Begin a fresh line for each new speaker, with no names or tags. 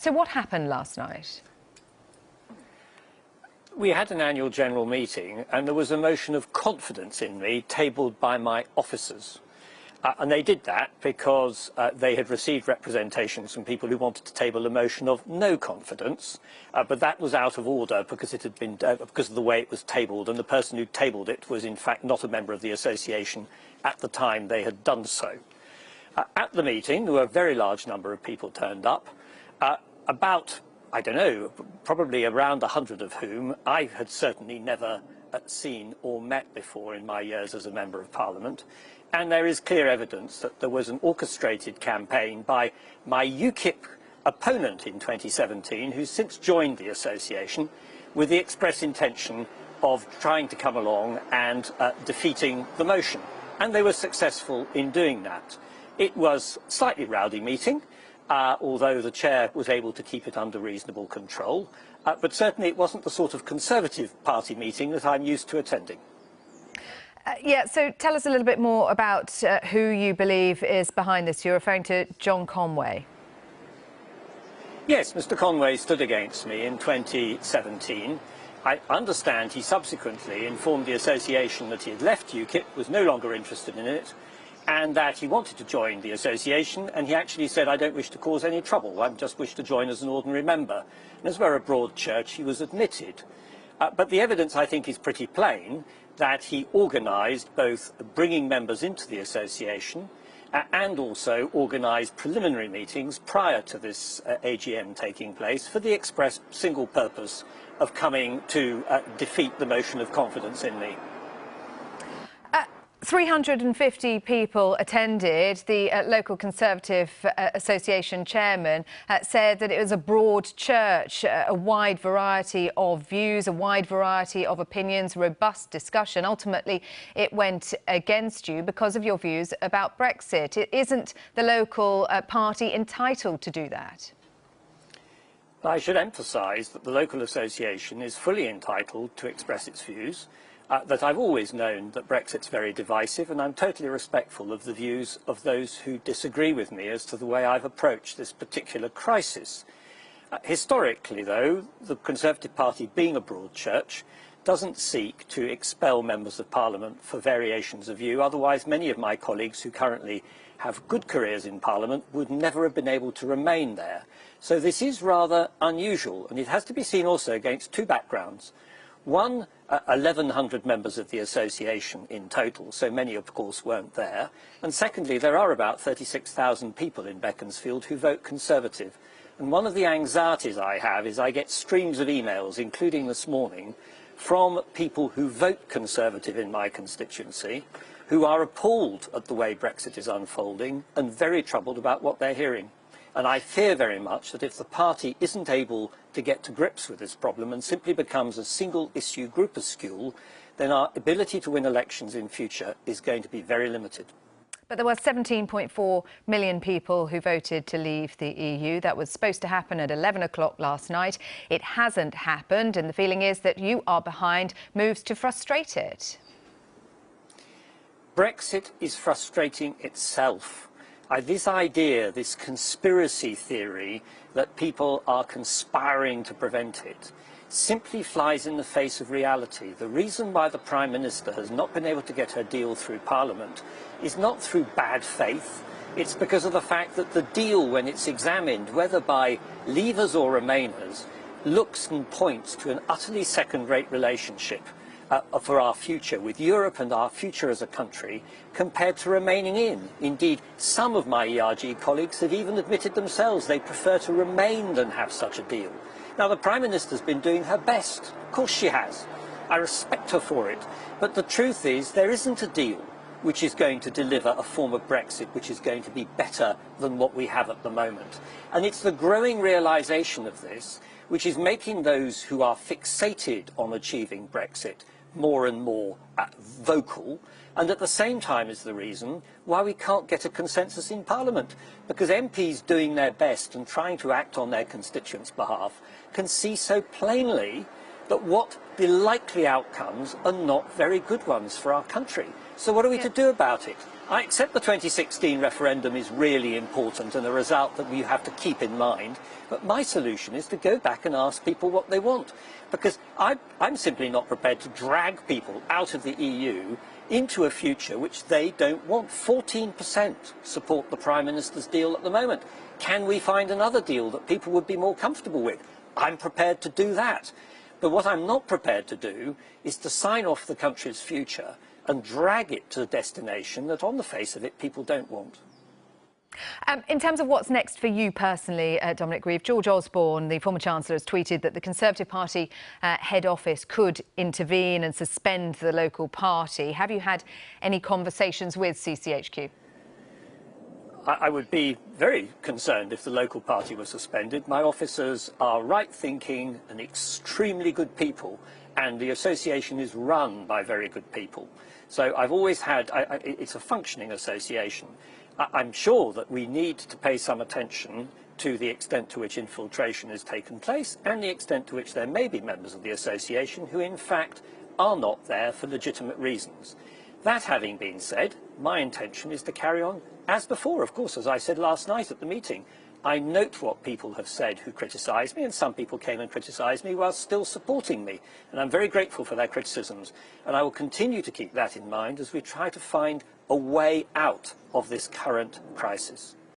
So what happened last night?
We had an annual general meeting and there was a motion of confidence in me tabled by my officers. And they did that because they had received representations from people who wanted to table a motion of no confidence, but that was out of order because it had been because of the way it was tabled, and the person who tabled it was in fact not a member of the association at the time they had done so. At the meeting, there were a very large number of people turned up, about, I don't know, probably around 100 of whom I had certainly never seen or met before in my years as a Member of Parliament. And there is clear evidence that there was an orchestrated campaign by my UKIP opponent in 2017, who's since joined the association, with the express intention of trying to come along and defeating the motion. And they were successful in doing that. It was a slightly rowdy meeting, although the chair was able to keep it under reasonable control. But certainly it wasn't the sort of Conservative Party meeting that I'm used to attending.
Yeah, so tell us a little bit more about who you believe is behind this. You're referring to John Conway.
Yes, Mr. Conway stood against me in 2017. I understand he subsequently informed the association that he had left UKIP, was no longer interested in it, and that he wanted to join the association, and he actually said, I don't wish to cause any trouble, I just wish to join as an ordinary member. And as we're a broad church, he was admitted. But the evidence, I think, is pretty plain that he organised both bringing members into the association and also organised preliminary meetings prior to this AGM taking place for the express single purpose of coming to defeat the motion of confidence in me.
350 people attended. The local Conservative Association chairman said that it was a broad church, a wide variety of views, a wide variety of opinions, robust discussion. Ultimately, it went against you because of your views about Brexit. Isn't the local party entitled to do that?
I should emphasise that the local association is fully entitled to express its views. That I've always known that Brexit's very divisive, and I'm totally respectful of the views of those who disagree with me as to the way I've approached this particular crisis. Historically, though, the Conservative Party, being a broad church, doesn't seek to expel members of Parliament for variations of view. Otherwise, many of my colleagues who currently have good careers in Parliament would never have been able to remain there. So this is rather unusual, and it has to be seen also against two backgrounds. One, 1,100 members of the association in total, so many of course weren't there. And secondly, there are about 36,000 people in Beaconsfield who vote Conservative. And one of the anxieties I have is I get streams of emails, including this morning, from people who vote Conservative in my constituency, who are appalled at the way Brexit is unfolding and very troubled about what they're hearing. And I fear very much that if the party isn't able to get to grips with this problem and simply becomes a single-issue groupuscule, then our ability to win elections in future is going to be very limited.
But there were 17.4 million people who voted to leave the EU. That was supposed to happen at 11 o'clock last night. It hasn't happened, and the feeling is that you are behind moves to frustrate it.
Brexit is frustrating itself. This idea, this conspiracy theory that people are conspiring to prevent it, simply flies in the face of reality. The reason why the Prime Minister has not been able to get her deal through Parliament is not through bad faith. It's because of the fact that the deal, when it's examined, whether by Leavers or Remainers, looks and points to an utterly second-rate relationship for our future with Europe and our future as a country compared to remaining in. Indeed, some of my ERG colleagues have even admitted themselves they prefer to remain than have such a deal. Now, the Prime Minister's been doing her best. Of course she has. I respect her for it. But the truth is, there isn't a deal which is going to deliver a form of Brexit which is going to be better than what we have at the moment. And it's the growing realisation of this which is making those who are fixated on achieving Brexit more and more vocal, and at the same time is the reason why we can't get a consensus in Parliament, because MPs doing their best and trying to act on their constituents' behalf can see so plainly that what the likely outcomes are not very good ones for our country. So what are we to do about it? I accept the 2016 referendum is really important and a result that we have to keep in mind, but my solution is to go back and ask people what they want, because I'm simply not prepared to drag people out of the EU into a future which they don't want. 14% support the Prime Minister's deal at the moment. Can we find another deal that people would be more comfortable with? I'm prepared to do that. But what I'm not prepared to do is to sign off the country's future and drag it to a destination that, on the face of it, people don't want.
In terms of what's next for you personally, Dominic Grieve, George Osborne, the former Chancellor, has tweeted that the Conservative Party head office could intervene and suspend the local party. Have you had any conversations with CCHQ?
I would be very concerned if the local party was suspended. My officers are right-thinking and extremely good people, and the association is run by very good people. So I've always had, it's a functioning association. I'm sure that we need to pay some attention to the extent to which infiltration has taken place and the extent to which there may be members of the association who in fact are not there for legitimate reasons. That having been said, my intention is to carry on as before, of course, as I said last night at the meeting. I note what people have said who criticise me, and some people came and criticised me while still supporting me, and I'm very grateful for their criticisms, and I will continue to keep that in mind as we try to find a way out of this current crisis.